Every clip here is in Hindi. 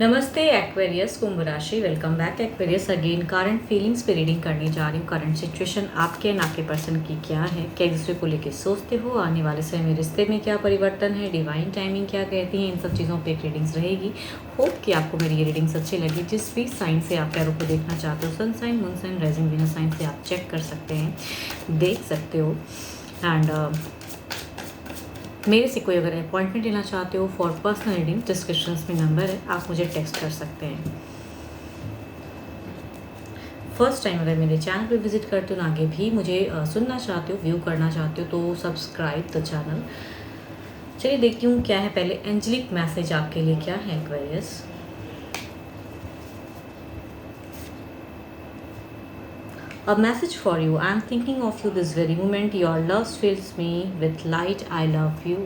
नमस्ते एक्वेरियस कुंभ राशि। Welcome back Aquarius. Again current feelings पे रीडिंग करने जा रही हूँ। करंट सिचुएशन आपके ना के पर्सन की क्या है, क्या एक दूसरे को लेके सोचते हो, आने वाले समय में रिश्ते में क्या परिवर्तन है, डिवाइन टाइमिंग क्या कहती है, इन सब चीज़ों पे एक रीडिंग्स रहेगी। होप कि आपको मेरी ये रीडिंग्स अच्छी लगी। जिस भी साइन से आप पैरों को देखना चाहते हो, sun sign, moon sign, rising Venus sign से आप चेक कर सकते हैं, देख सकते हो। एंड मेरे से कोई अगर अपॉइंटमेंट लेना चाहते हो फॉर पर्सनल रीडिंग, डिस्क्रिप्शन में नंबर है, आप मुझे टेक्स्ट कर सकते हैं। फर्स्ट टाइम अगर मेरे चैनल पे विजिट करते हो, आगे भी मुझे सुनना चाहते हो, व्यू करना चाहते हो, तो सब्सक्राइब द चैनल। चलिए देखती हूँ क्या है। पहले एंजेलिक मैसेज आपके लिए क्या है Aquarius. A message for you. I am thinking of you this very moment. Your love fills me with light. I love you.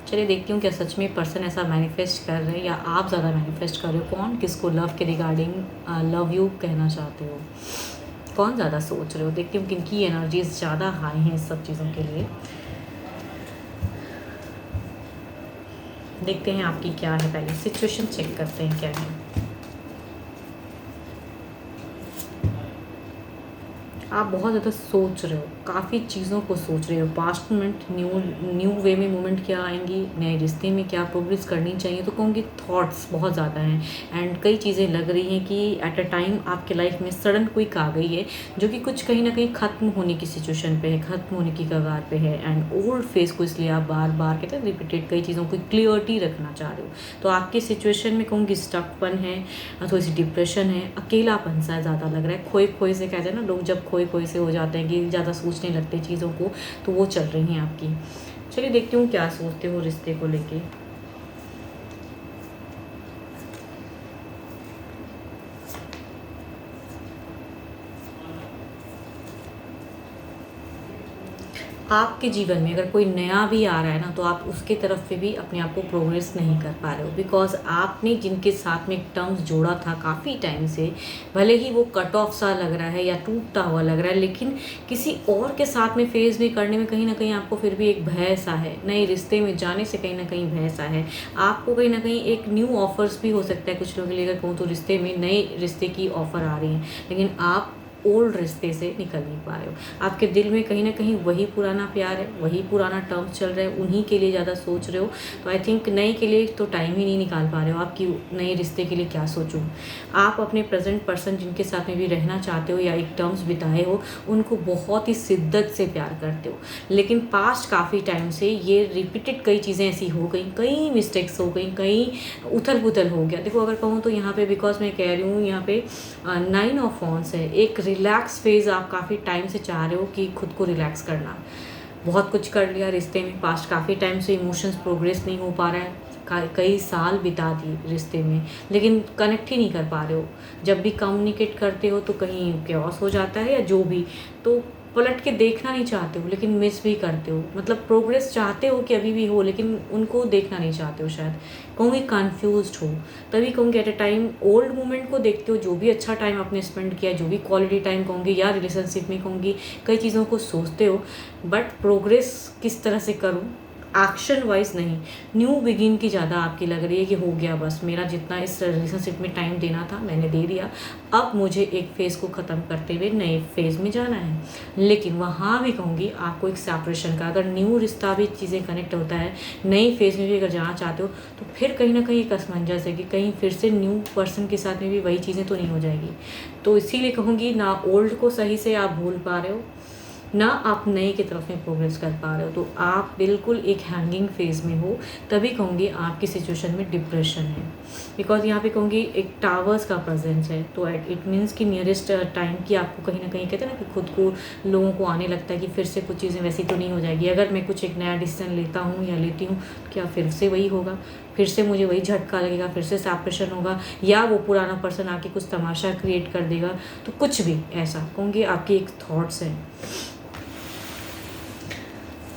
चलिए देखती हूँ क्या सच में पर्सन ऐसा मैनिफेस्ट कर रहे हैं या आप ज़्यादा मैनिफेस्ट कर रहे हो। कौन किसको लव के रिगार्डिंग लव यू कहना चाहते हो, कौन ज़्यादा सोच रहे हो। देखती हूँ किनकी एनर्जीज ज़्यादा हाई हैं इस सब चीज़ों के लिए। देखते हैं आपकी क्या है, पहले सिचुएशन चेक करते हैं क्या है। आप बहुत ज़्यादा सोच रहे हो, काफ़ी चीज़ों को सोच रहे हो। पास्ट मोमेंट, न्यू वे में मोमेंट क्या आएंगी, नए रिश्ते में क्या प्रोग्रेस करनी चाहिए, तो कहूँगी थॉट्स बहुत ज़्यादा हैं। एंड कई चीज़ें लग रही हैं कि एट अ टाइम आपके लाइफ में सडन क्विक आ गई है, जो कि कुछ कहीं ना कहीं ख़त्म होने की सिचुएशन पे है, ख़त्म होने की कगार पे है। एंड ओल्ड फेस को इसलिए आप बार बार कहते हैं रिपीटेड कई चीज़ों को क्लियरिटी रखना चाह रहे हो। तो आपकी सिचुएशन में कहूँगी स्टकपन है, थोड़ी सी डिप्रेशन है, अकेलापन सा ज़्यादा लग रहा है। खोए खोए से कहते हैं ना लोग, जब खोए से हो जाते हैं कि ज़्यादा सोचने लगते हैं चीज़ों को, तो वो चल रही हैं आपकी। चलिए देखती हूँ क्या सोचते हो रिश्ते को लेके। आपके जीवन में अगर कोई नया भी आ रहा है ना, तो आप उसके तरफ पे भी अपने आप को प्रोग्रेस नहीं कर पा रहे हो। बिकॉज आपने जिनके साथ में एक टर्म्स जोड़ा था काफ़ी टाइम से, भले ही वो कट ऑफ सा लग रहा है या टूटता हुआ लग रहा है, लेकिन किसी और के साथ में फेज में करने में कहीं ना कहीं आपको फिर भी एक भय सा है। नए रिश्ते में जाने से कहीं ना कहीं भय सा है। आपको कहीं ना कहीं एक न्यू ऑफर्स भी हो सकता है कुछ लोगों के लिए, अगर कहूँ तो रिश्ते में नए रिश्ते की ऑफर आ रही है, लेकिन आप ओल्ड रिश्ते से निकल नहीं पा रहे हो। आपके दिल में कहीं ना कहीं वही पुराना प्यार है, वही पुराना टर्म्स चल रहा है, उन्हीं के लिए ज़्यादा सोच रहे हो। तो आई थिंक नए के लिए तो टाइम ही नहीं निकाल पा रहे हो। आपकी नए रिश्ते के लिए क्या सोचूं। आप अपने प्रेजेंट पर्सन जिनके साथ में भी रहना चाहते हो या एक टर्म्स बिताए हो, उनको बहुत ही शिद्दत से प्यार करते हो, लेकिन पास्ट काफ़ी टाइम से ये रिपीटेड कई चीज़ें ऐसी हो गई, कई मिस्टेक्स हो गई, कई उथल पुथल हो गया। देखो अगर कहूँ तो यहाँ पे, बिकॉज मैं कह रही हूँ यहाँ पे 9 ऑफ वॉन्ड्स है। एक रिलैक्स फेज आप काफ़ी टाइम से चाह रहे हो कि खुद को रिलैक्स करना। बहुत कुछ कर लिया रिश्ते में, पास्ट काफ़ी टाइम से इमोशंस प्रोग्रेस नहीं हो पा रहा है, कई साल बिता दिए रिश्ते में, लेकिन कनेक्ट ही नहीं कर पा रहे हो। जब भी कम्युनिकेट करते हो तो कहीं कैओस हो जाता है या जो भी, तो पलट के देखना नहीं चाहते हो, लेकिन मिस भी करते हो। मतलब प्रोग्रेस चाहते हो कि अभी भी हो, लेकिन उनको देखना नहीं चाहते हो। शायद कहूँगी कन्फ्यूज्ड हो। तभी कहूँगी at a time old moment को देखते हो, जो भी अच्छा टाइम आपने स्पेंड किया, जो भी क्वालिटी टाइम कहूँगी, या रिलेशनशिप में कहूँगी कई चीज़ों को सोचते हो, बट प्रोग्रेस किस तरह से करूँ, एक्शन वाइज नहीं, न्यू बिगिन की ज़्यादा आपकी लग रही है कि हो गया बस, मेरा जितना इस रिलेशनशिप में टाइम देना था मैंने दे दिया, अब मुझे एक फेज़ को ख़त्म करते हुए नए फेज़ में जाना है। लेकिन वहाँ भी कहूँगी आपको एक सेपरेशन का, अगर न्यू रिश्ता भी चीज़ें कनेक्ट होता है, नई फेज़ में भी अगर जाना चाहते हो, तो फिर कहीं ना कहीं एक असमंजस है कि कहीं फिर से न्यू पर्सन के साथ में भी वही चीज़ें तो नहीं हो जाएगी। तो इसीलिए कहूँगी ना ओल्ड को सही से आप भूल पा रहे हो, ना आप नए की तरफ में प्रोग्रेस कर पा रहे हो। तो आप बिल्कुल एक हैंगिंग फेज़ में हो। तभी कहूँगी आपकी सिचुएशन में डिप्रेशन है, बिकॉज यहाँ पे कहूँगी एक टावर्स का प्रेजेंस है। तो इट मीन्स कि नियरेस्ट टाइम की आपको कहीं ना कहीं कहते हैं ना कि खुद को लोगों को आने लगता है कि फिर से कुछ चीज़ें वैसी तो नहीं हो जाएगी। अगर मैं कुछ एक नया डिसीजन लेता हूँ या लेती हूँ, क्या फिर से वही होगा, फिर से मुझे वही झटका लगेगा, फिर से सेपरेशन होगा, या वो पुराना पर्सन आके कुछ तमाशा क्रिएट कर देगा। तो कुछ भी ऐसा कहूँगी आपकी एक थॉट्स हैं।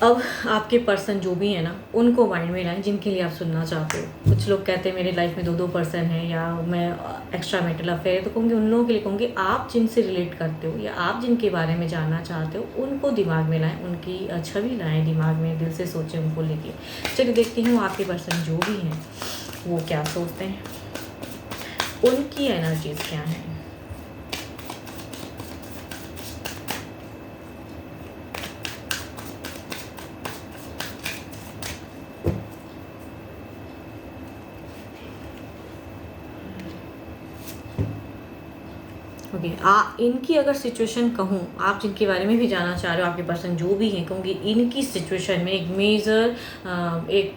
अब आपके पर्सन जो भी है ना, उनको माइंड में लाएं जिनके लिए आप सुनना चाहते हो। कुछ लोग कहते हैं मेरे लाइफ में 2-2 पर्सन हैं या मैं एक्स्ट्रा मैरिटल अफेयर है, तो कहूँगी उन लोगों के लिए कहूँगी आप जिनसे रिलेट करते हो या आप जिनके बारे में जानना चाहते हो, उनको दिमाग में लाएं, उनकी छवि लाएं दिमाग में, दिल से सोचें उनको लेके। चलिए देखती हूँ आपके पर्सन जो भी हैं वो क्या सोचते हैं, उनकी एनर्जीज क्या हैं। ओके, इनकी अगर सिचुएशन कहूँ, आप जिनके बारे में भी जानना चाह रहे हो, आपके पर्सन जो भी हैं, कहूँगी इनकी सिचुएशन में एक मेजर एक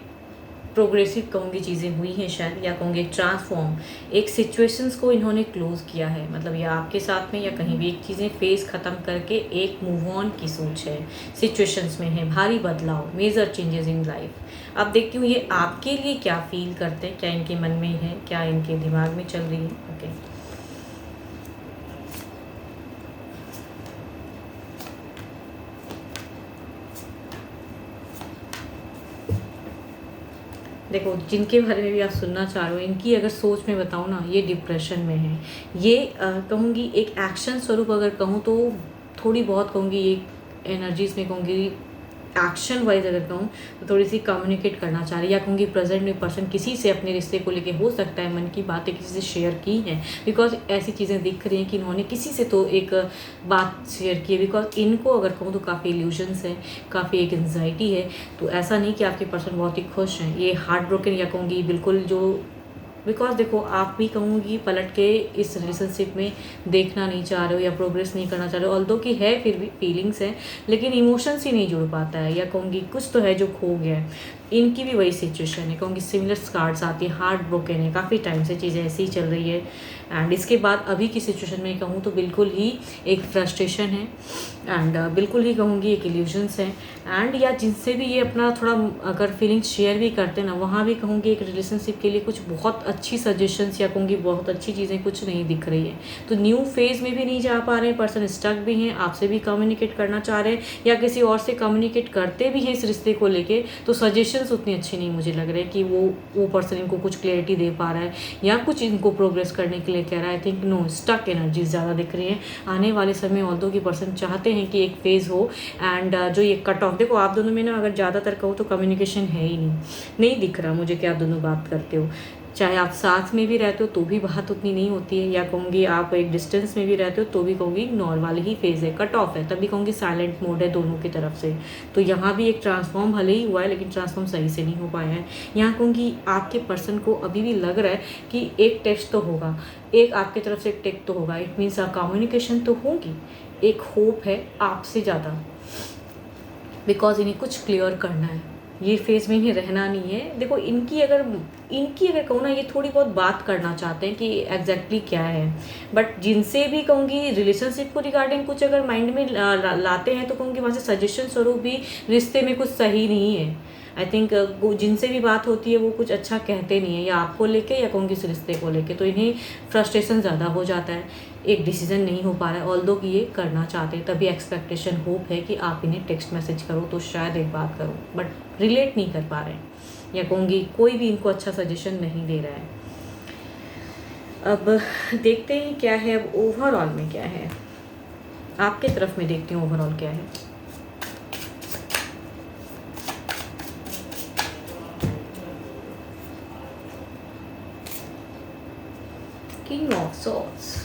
प्रोग्रेसिव कहूँगी चीज़ें हुई हैं शायद, या कहूँगी एक ट्रांसफॉर्म, एक सिचुएशंस को इन्होंने क्लोज किया है, मतलब या आपके साथ में या कहीं भी एक चीज़ें फेस ख़त्म करके एक मूव ऑन की सोच है, सिचुएशंस में है, भारी बदलाव, मेजर चेंजेस इन लाइफ। अब देखती हूँ ये आपके लिए क्या फील करते हैं, क्या इनके मन में है, क्या इनके दिमाग में चल रही है। ओके, देखो जिनके बारे में भी आप सुनना चाह रहे हो, इनकी अगर सोच में बताऊँ ना, ये डिप्रेशन में है। ये कहूँगी एक एक्शन स्वरूप अगर कहूँ तो थोड़ी बहुत कहूँगी ये एनर्जीज में कहूँगी एक्शन वाइज अगर कहूँ तो थोड़ी सी कम्युनिकेट करना चाह रही है, या कहूँगी प्रेजेंट में पर्सन किसी से अपने रिश्ते को लेके हो सकता है मन की बातें किसी से शेयर की हैं, बिकॉज ऐसी चीज़ें दिख रही हैं कि इन्होंने किसी से तो एक बात शेयर की है, बिकॉज इनको अगर कहूँ तो काफ़ी इल्यूजन्स हैं, काफ़ी एक एंजाइटी है। तो ऐसा नहीं कि आपके पर्सन बहुत ही खुश हैं, ये हार्ट ब्रोकन या कहूँगी बिल्कुल जो, बिकॉज देखो आप भी कहूँगी पलट के इस रिलेशनशिप में देखना नहीं चाह रहे हो या प्रोग्रेस नहीं करना चाह रहे हो, ऑल्दो कि है फिर भी फीलिंग्स हैं, लेकिन इमोशंस ही नहीं जुड़ पाता है, या कहूँगी कुछ तो है जो खो गया है। इनकी भी वही सिचुएशन है, कहूँगी सिमिलर कार्ड्स आती है, हार्ट ब्रोकन है, काफ़ी टाइम से चीज़ें ऐसी ही चल रही है। एंड इसके बाद अभी की सिचुएशन में कहूँ तो बिल्कुल ही एक फ्रस्ट्रेशन है, एंड बिल्कुल ही कहूँगी एक इल्यूजन्स है। एंड या जिनसे भी ये अपना थोड़ा अगर फीलिंग्स शेयर भी करते हैं ना, वहाँ भी कहूँगी एक रिलेशनशिप के लिए कुछ बहुत अच्छी सजेशंस या कहूँगी बहुत अच्छी चीज़ें कुछ नहीं दिख रही है। तो न्यू फेज़ में भी नहीं जा पा रहे हैं, पर्सन स्टक भी हैं, आपसे भी कम्युनिकेट करना चाह रहे हैं या किसी और से कम्युनिकेट करते भी हैं इस रिश्ते को लेके, तो सजेशंस उतनी अच्छी नहीं मुझे लग रहे कि वो पर्सन इनको कुछ क्लैरिटी दे पा रहा है या कुछ इनको प्रोग्रेस करने के लिए कह रहा है। I think no, stuck energies ज़्यादा दिख रही हैं। आने वाले समय ऑल्दो की पर्सन चाहते हैं कि एक फेज़ हो, एंड जो ये कट ऑफ, देखो आप दोनों में ना अगर ज़्यादातर कहूँ तो कम्युनिकेशन है ही नहीं दिख रहा मुझे कि आप दोनों बात करते हो। चाहे आप साथ में भी रहते हो तो भी बात उतनी नहीं होती है, या कहूँगी आप एक डिस्टेंस में भी रहते हो तो भी कहूँगी नॉर्मल ही फेज़ है, कट ऑफ है, तभी कहूँगी साइलेंट मोड है दोनों की तरफ से। तो यहाँ भी एक ट्रांसफॉर्म भले ही हुआ है लेकिन ट्रांसफॉर्म सही से नहीं हो पाया है। यहाँ कहूँगी आपके पर्सन को अभी भी लग रहा है कि एक टेक्स्ट तो होगा, एक आपकी तरफ से एक टेक्स्ट तो होगा, इट मीन्स कम्युनिकेशन तो होगी, एक होप है आपसे ज़्यादा, बिकॉज इन्हें कुछ क्लियर करना है, ये फेज़ में इन्हें रहना नहीं है। देखो इनकी अगर कहूँ ना, ये थोड़ी बहुत बात करना चाहते हैं कि एग्जैक्टली क्या है, बट जिनसे भी कहूँगी रिलेशनशिप को रिगार्डिंग कुछ अगर माइंड में लाते हैं तो कहूँगी वहाँ से सजेशन स्वरूप भी रिश्ते में कुछ सही नहीं है। आई थिंक जिनसे भी बात होती है वो कुछ अच्छा कहते नहीं है, या आपको लेके या कहूँगी इस रिश्ते को लेके, तो इन्हें फ्रस्ट्रेशन ज़्यादा हो जाता है, एक डिसीजन नहीं हो पा रहा है, ऑल्दो कि ये करना चाहते हैं, तभी एक्सपेक्टेशन होप है कि आप इन्हें टेक्स्ट मैसेज करो तो शायद एक बात करो, बट रिलेट नहीं कर पा रहे हैं, या कहूँगी कोई भी इनको अच्छा सजेशन नहीं दे रहा है। अब देखते हैं क्या है, अब ओवरऑल में क्या है, आपके तरफ में देखती हूँ ओवरऑल क्या है। किंग ऑफ सॉर्ड्स,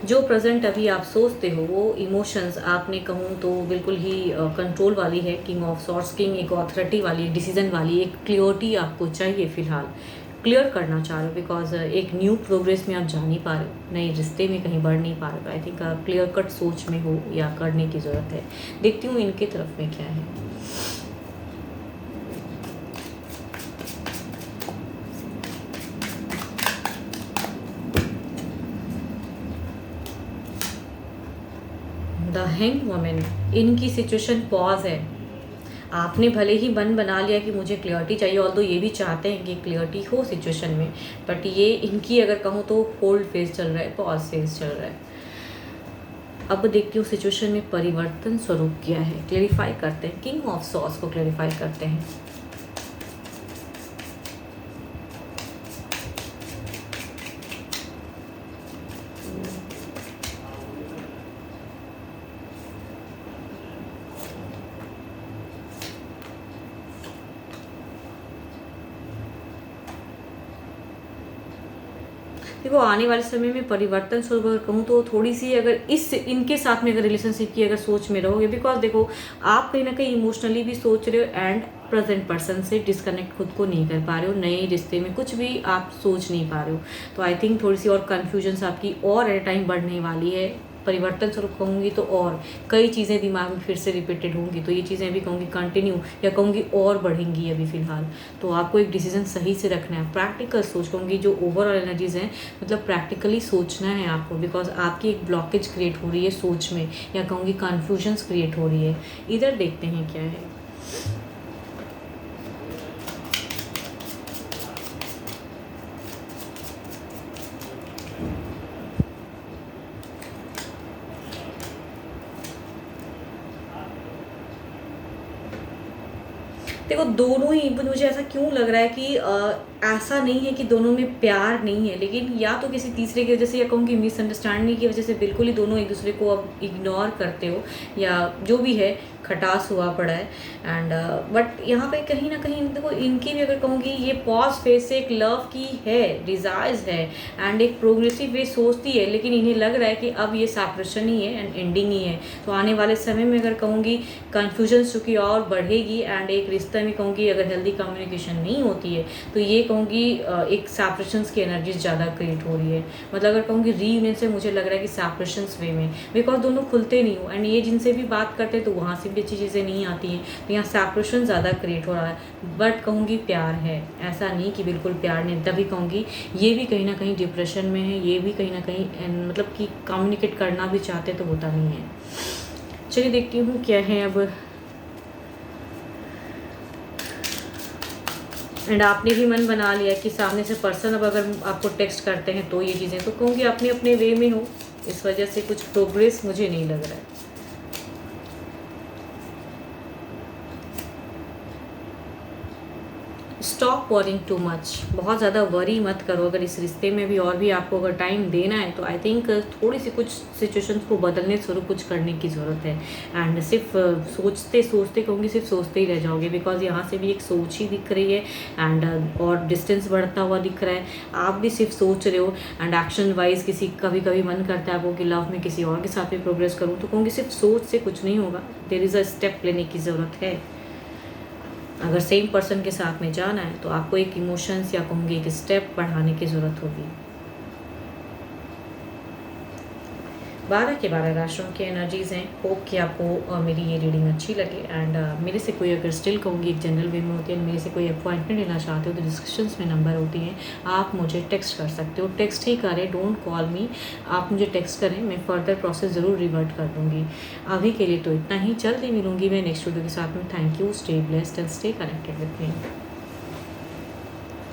जो प्रेजेंट अभी आप सोचते हो वो इमोशंस आपने कहूँ तो बिल्कुल ही कंट्रोल वाली है। किंग ऑफ सॉर्ड्स, किंग एक ऑथोरिटी वाली, एक डिसीजन वाली, एक क्लियरिटी आपको चाहिए फिलहाल, क्लियर करना चाह रहे हो, बिकॉज एक न्यू प्रोग्रेस में आप जा नहीं पा रहे हो, नए रिश्ते में कहीं बढ़ नहीं पा रहे हो। आई थिंक आप क्लियर कट सोच में हो या करने की ज़रूरत है। देखती हूँ इनके तरफ में क्या है। द हैंग्ड वुमन, इनकी सिचुएशन पॉज है। आपने भले ही मन बना लिया कि मुझे क्लियरिटी चाहिए, ऑल्दो ये भी चाहते हैं कि क्लियरिटी हो सिचुएशन में, बट ये इनकी अगर कहूँ तो होल्ड फेज चल रहा है, पॉज फेज चल रहा है। अब देखती हूँ सिचुएशन में परिवर्तन स्वरूप क्या है, क्लेरिफाई करते हैं, किंग ऑफ सॉर्ड्स को क्लेरिफाई करते हैं। देखो आने वाले समय में परिवर्तन स्वरूप अगर कहूँ तो थोड़ी सी अगर इनके साथ में अगर रिलेशनशिप की अगर सोच में रहोगे, बिकॉज देखो आप कहीं ना कहीं इमोशनली भी सोच रहे हो एंड प्रेजेंट पर्सन से डिस्कनेक्ट खुद को नहीं कर पा रहे हो, नए रिश्ते में कुछ भी आप सोच नहीं पा रहे हो। तो आई थिंक थोड़ी सी और कन्फ्यूजन्स आपकी और एट टाइम बढ़ने वाली है। परिवर्तन स्वरूप कहूँगी तो और कई चीज़ें दिमाग में फिर से रिपीटेड होंगी, तो ये चीज़ें भी कहूँगी कंटिन्यू या कहूँगी और बढ़ेंगी अभी फ़िलहाल। तो आपको एक डिसीजन सही से रखना है, प्रैक्टिकल सोच कहूँगी, जो ओवरऑल एनर्जीज हैं मतलब प्रैक्टिकली सोचना है आपको, बिकॉज आपकी एक ब्लॉकेज क्रिएट हो रही है सोच में, या कहूँगी कन्फ्यूजन्स क्रिएट हो रही है। इधर देखते हैं क्या है। देखो दोनों ही मुझे ऐसा क्यों लग रहा है कि ऐसा नहीं है कि दोनों में प्यार नहीं है, लेकिन या तो किसी तीसरे की वजह से या कहूँ कि मिसअंडरस्टैंडिंग की वजह से बिल्कुल ही दोनों एक दूसरे को अब इग्नोर करते हो, या जो भी है खटास हुआ पड़ा है। एंड बट यहाँ पे कहीं ना कहीं देखो इनकी भी अगर कहूँगी ये पॉज फेज से एक लव की है, डिज़ायर्स है एंड एक प्रोग्रेसिव वे सोचती है, लेकिन इन्हें लग रहा है कि अब ये सेपरेशन ही है एंड एंडिंग ही है। तो आने वाले समय में अगर कहूँगी कन्फ्यूजन चूँकि और बढ़ेगी एंड एक रिश्ते में कहूँगी अगर हेल्दी कम्युनिकेशन नहीं होती है तो ये कहूँगी एक सेपरेशंस की एनर्जीज ज़्यादा क्रिएट हो रही है। मतलब अगर कहूँगी रीयूनियन से मुझे लग रहा है कि सेपरेशंस वे में, बिकॉज दोनों खुलते नहीं हो एंड ये जिनसे भी बात करते हैं तो वहाँ से भी अच्छी चीज़ें नहीं आती हैं, तो यहाँ सेपरेशन ज़्यादा क्रिएट हो रहा है। बट कहूँगी प्यार है, ऐसा नहीं कि बिल्कुल प्यार नहीं, तभी कहूँगी ये भी कहीं ना कहीं डिप्रेशन में है, ये भी कहीं ना कहीं मतलब कि कम्युनिकेट करना भी चाहते तो होता नहीं है। चलिए देखती हूँ क्या है अब। एंड आपने भी मन बना लिया कि सामने से पर्सन अब अगर आपको टेक्स्ट करते हैं तो ये चीज़ें तो कहूँगी अपने अपने वे में हो, इस वजह से कुछ प्रोग्रेस मुझे नहीं लग रहा है। स्टॉप वरिंग टू मच, बहुत ज़्यादा वरी मत करो। अगर इस रिश्ते में भी और भी आपको अगर टाइम देना है तो आई थिंक थोड़ी सी कुछ सिचुएशंस को बदलने स्वरूप कुछ करने की ज़रूरत है। एंड सिर्फ सोचते सोचते कहूँगी सिर्फ सोचते ही रह जाओगे, बिकॉज यहाँ से भी एक सोच ही दिख रही है एंड और डिस्टेंस बढ़ता हुआ दिख रहा है। आप भी सिर्फ सोच रहे हो एंड एक्शन वाइज किसी कभी कभी मन करता है आपको कि लव में किसी और के साथ भी प्रोग्रेस करूँ, तो कहूँगी सिर्फ सोच से कुछ नहीं होगा, देयर इज़ अ स्टेप लेने की ज़रूरत है। अगर सेम पर्सन के साथ में जाना है तो आपको एक इमोशंस या कहूँगी एक स्टेप बढ़ाने की ज़रूरत होगी। 12 के 12 राशियों की एनर्जीज़ हैं। होप कि आपको मेरी ये रीडिंग अच्छी लगे एंड मेरे से कोई अगर स्टिल कहूँगी एक जनरल वे में होती है, मेरे से कोई अपॉइंटमेंट लेना चाहते हो तो डिस्क्रिप्शंस में नंबर होती हैं, आप मुझे टेक्स्ट कर सकते हो। टेक्स्ट ही करें, डोंट कॉल मी, आप मुझे टेक्स्ट करें, मैं फर्दर प्रोसेस ज़रूर रिवर्ट कर दूँगी। अभी के लिए तो इतना ही, जल्दी मिलूँगी मैं नेक्स्ट वीडियो के साथ में। Thank you, stay blessed and stay connected with me.